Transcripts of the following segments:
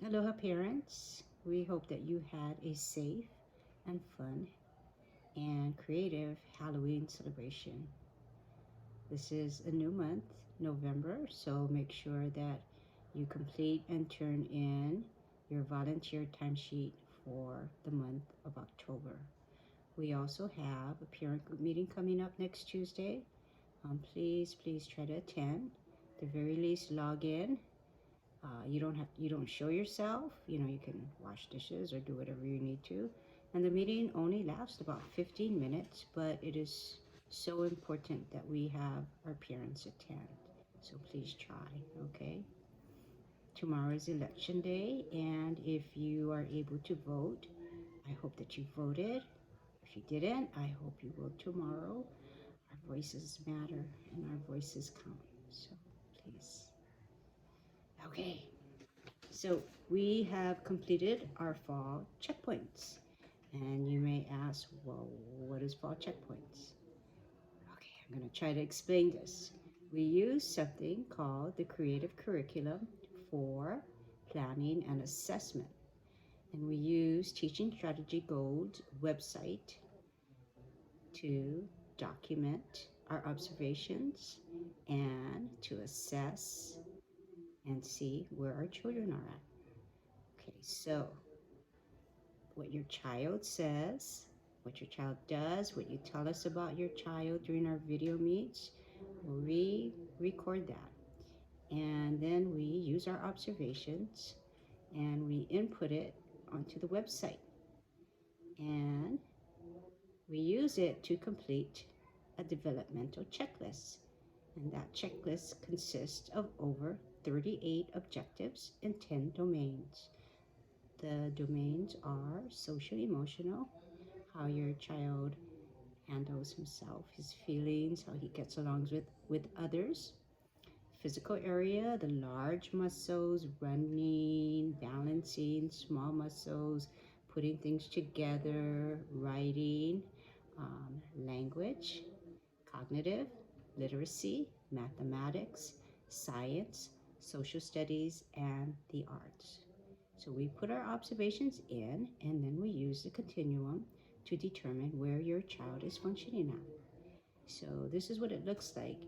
Aloha parents, we hope that you had a safe and fun and creative Halloween celebration. This is a new month, November, so make sure that you complete and turn in your volunteer timesheet for the month of October. We also have a parent group meeting coming up next Tuesday. Please try to attend. At the very least, log in. You don't show yourself. You can wash dishes or do whatever you need to. And the meeting only lasts about 15 minutes, but it is so important that we have our parents attend. So please try, okay? Tomorrow is election day, and if you are able to vote, I hope that you voted. If you didn't, I hope you will tomorrow. Our voices matter and our voices count. So please. Okay. So we have completed our fall checkpoints. And you may ask, well, what is fall checkpoints? Okay, I'm going to try to explain this. We use something called the Creative Curriculum for planning and assessment. And we use Teaching Strategy Gold's website to document our observations and to assess and see where our children are at. Okay, so what your child says, what your child does, what you tell us about your child during our video meets, we record that. And then we use our observations and we input it onto the website. And we use it to complete a developmental checklist. And that checklist consists of over 38 objectives in 10 domains. The domains are social emotional, how your child handles himself, his feelings, how he gets along with others. Physical area, the large muscles, running, balancing, small muscles, putting things together, writing, language, cognitive, literacy, mathematics, science, social studies, and the arts. So we put our observations in, and then we use the continuum to determine where your child is functioning at. So this is what it looks like.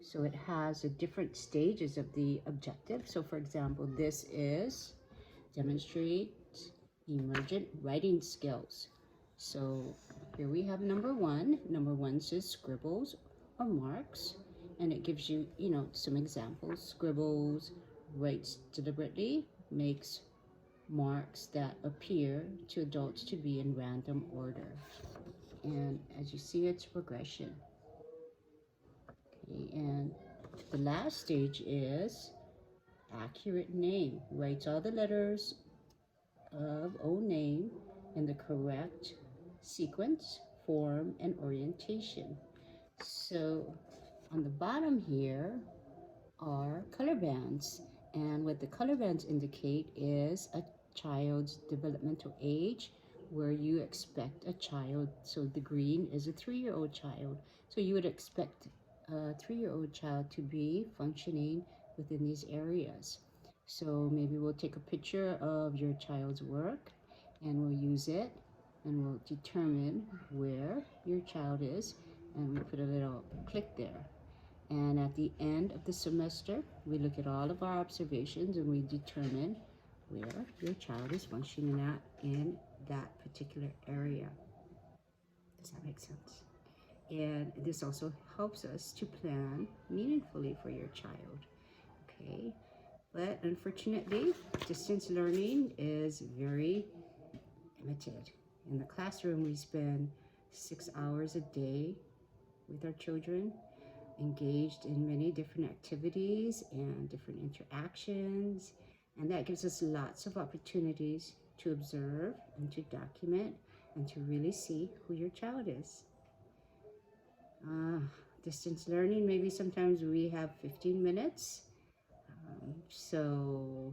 So it has the different stages of the objective. So for example, this is demonstrate emergent writing skills. So here we have number one. Number one says scribbles or marks, and it gives you, some examples. Scribbles, writes deliberately, makes marks that appear to adults to be in random order. And as you see, it's progression. Okay, and the last stage is accurate name. Writes all the letters of O name in the correct sequence, form, and orientation. So on the bottom here are color bands. And what the color bands indicate is a child's developmental age, where you expect a child. So the green is a 3-year-old child. So you would expect a 3-year-old child to be functioning within these areas. So maybe we'll take a picture of your child's work and we'll use it and we'll determine where your child is, and we put a little click there. And at the end of the semester, we look at all of our observations and we determine where your child is functioning at in that particular area. Does that make sense? And this also helps us to plan meaningfully for your child. Okay, but unfortunately, distance learning is very limited. In the classroom, we spend 6 hours a day with our children, engaged in many different activities and different interactions, and that gives us lots of opportunities to observe and to document and to really see who your child is. Distance learning, maybe sometimes we have 15 minutes. So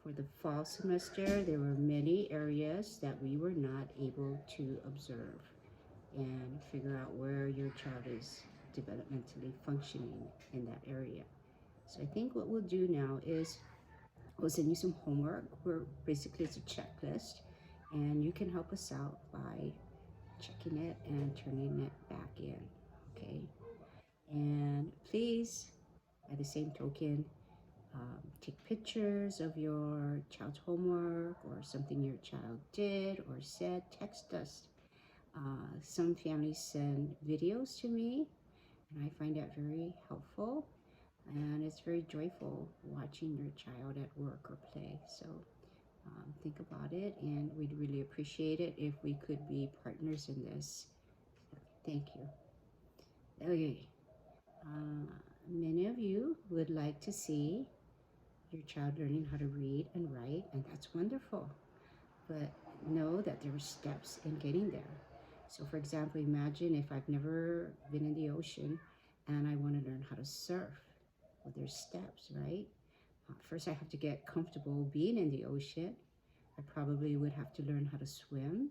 for the fall semester, there were many areas that we were not able to observe and figure out where your child is developmentally functioning in that area. So I think what we'll do now is we'll send you some homework. Where basically it's a checklist, and you can help us out by checking it and turning it back in, okay? And please, by the same token, take pictures of your child's homework or something your child did or said. Text us. Some families send videos to me, and I find that very helpful, and it's very joyful watching your child at work or play. So think about it, and we'd really appreciate it if we could be partners in this. Thank you. Okay. Many of you would like to see your child learning how to read and write, and that's wonderful. But know that there are steps in getting there. So for example, imagine if I've never been in the ocean and I want to learn how to surf. Well, there's steps, right? First, I have to get comfortable being in the ocean. I probably would have to learn how to swim.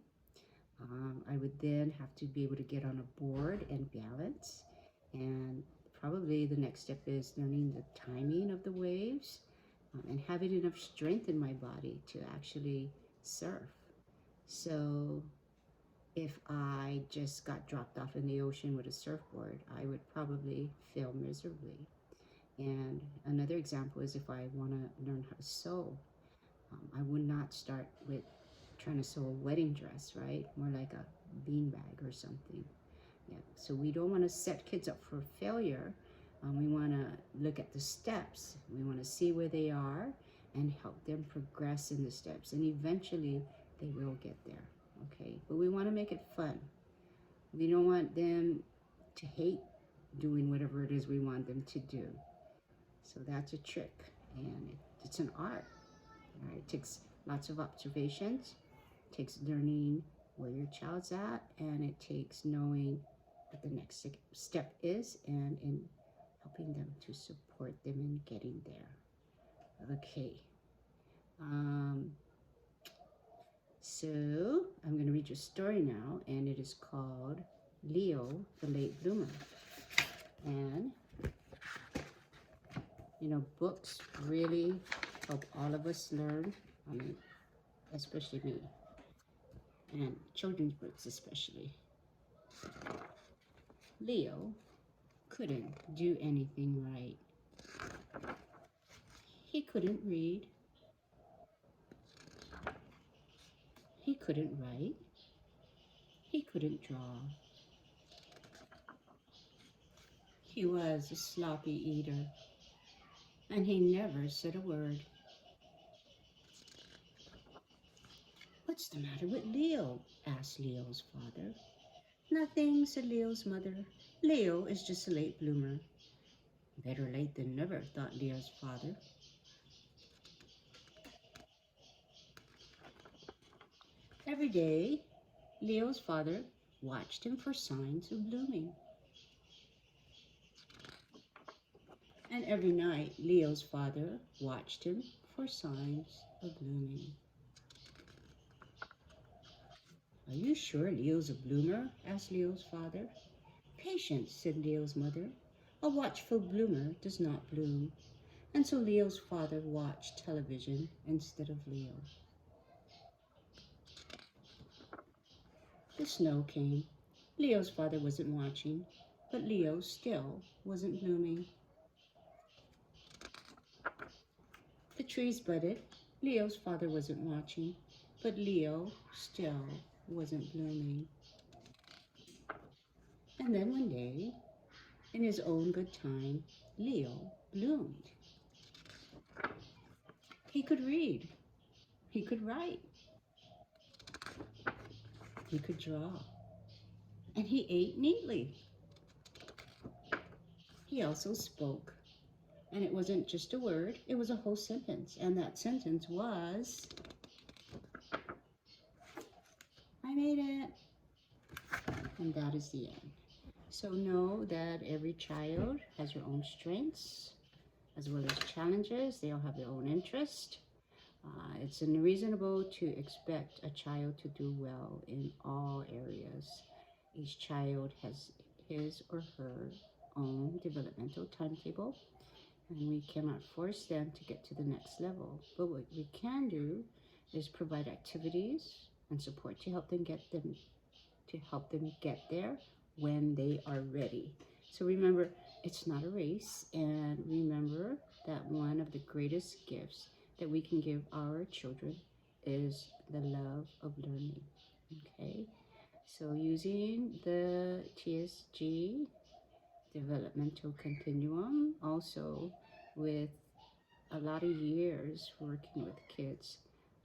I would then have to be able to get on a board and balance. And probably the next step is learning the timing of the waves and having enough strength in my body to actually surf. So if I just got dropped off in the ocean with a surfboard, I would probably fail miserably. And another example is if I want to learn how to sew, I would not start with trying to sew a wedding dress, right? More like a beanbag or something. Yeah. So we don't want to set kids up for failure. We want to look at the steps. We want to see where they are and help them progress in the steps. And eventually they will get there, okay? But we want to make it fun. We don't want them to hate doing whatever it is we want them to do. So that's a trick, and it's an art. Right? It takes lots of observations, it takes learning where your child's at, and it takes knowing what the next step is and in helping them to support them in getting there. Okay. So I'm going to read you a story now, and it is called Leo, the Late Bloomer. And you know, books really help all of us learn, I mean, especially me, and children's books especially. Leo couldn't do anything right. He couldn't read. He couldn't write. He couldn't draw. He was a sloppy eater, and he never said a word. "What's the matter with Leo?" asked Leo's father. "Nothing," said Leo's mother. "Leo is just a late bloomer." Better late than never, thought Leo's father. Every day, Leo's father watched him for signs of blooming. And every night, Leo's father watched him for signs of blooming. "Are you sure Leo's a bloomer?" asked Leo's father. "Patience," said Leo's mother. "A watchful bloomer does not bloom." And so Leo's father watched television instead of Leo. The snow came. Leo's father wasn't watching, but Leo still wasn't blooming. The trees budded. Leo's father wasn't watching, but Leo still wasn't blooming. And then one day, in his own good time, Leo bloomed. He could read. He could write. He could draw. And he ate neatly. He also spoke. And it wasn't just a word, it was a whole sentence. And that sentence was, "I made it." And that is the end. So know that every child has your own strengths as well as challenges. They all have their own interest. It's unreasonable to expect a child to do well in all areas. Each child has his or her own developmental timetable, and we cannot force them to get to the next level. But what we can do is provide activities and support to help them get there when they are ready. So remember, it's not a race, and remember that one of the greatest gifts that we can give our children is the love of learning. Okay, so using the TSG developmental continuum, also with a lot of years working with kids,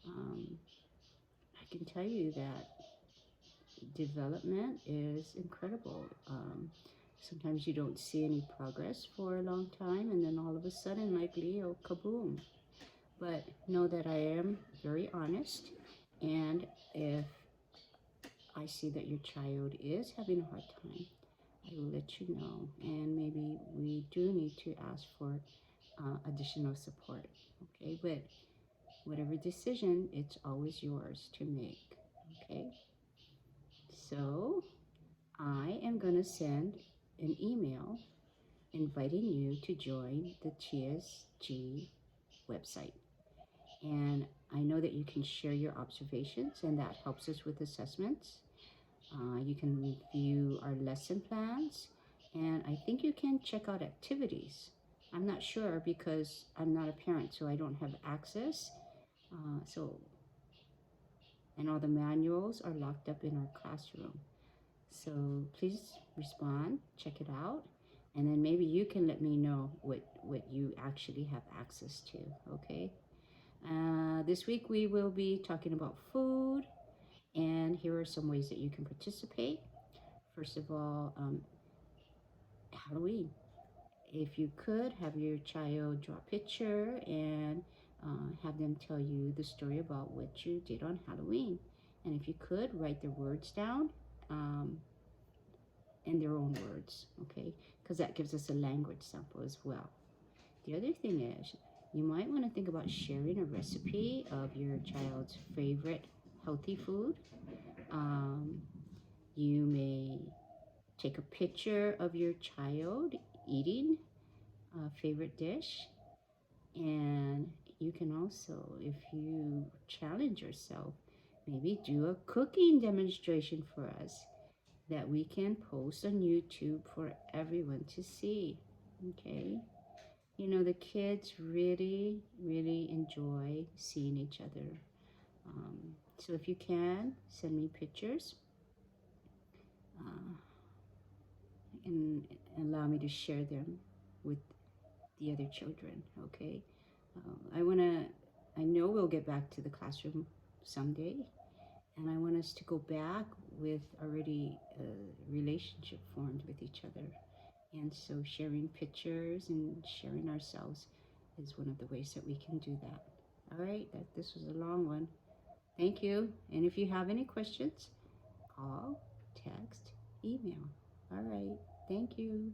I can tell you that development is incredible. Sometimes you don't see any progress for a long time, and then all of a sudden, like Leo, kaboom. But know that I am very honest, and if I see that your child is having a hard time, I will let you know, and maybe we do need to ask for additional support. Okay, but whatever decision, it's always yours to make. Okay, so I am going to send an email inviting you to join the TSG website. And I know that you can share your observations, and that helps us with assessments. You can view our lesson plans, and I think you can check out activities. I'm not sure because I'm not a parent, so I don't have access. And all the manuals are locked up in our classroom. So please respond, check it out, and then maybe you can let me know what you actually have access to, okay? This week we will be talking about food, and here are some ways that you can participate. First of all, Halloween. If you could, have your child draw a picture and have them tell you the story about what you did on Halloween. And if you could, write their words down in their own words, okay? Because that gives us a language sample as well. The other thing is, you might want to think about sharing a recipe of your child's favorite healthy food. You may take a picture of your child eating a favorite dish, and you can also, if you challenge yourself, maybe do a cooking demonstration for us that we can post on YouTube for everyone to see. Okay? You know, the kids really, really enjoy seeing each other. So if you can, send me pictures and allow me to share them with the other children. Okay? I know we'll get back to the classroom someday, and I want us to go back with already a relationship formed with each other. And so sharing pictures and sharing ourselves is one of the ways that we can do that. All right, this was a long one. Thank you. And if you have any questions, call, text, email. All right, thank you.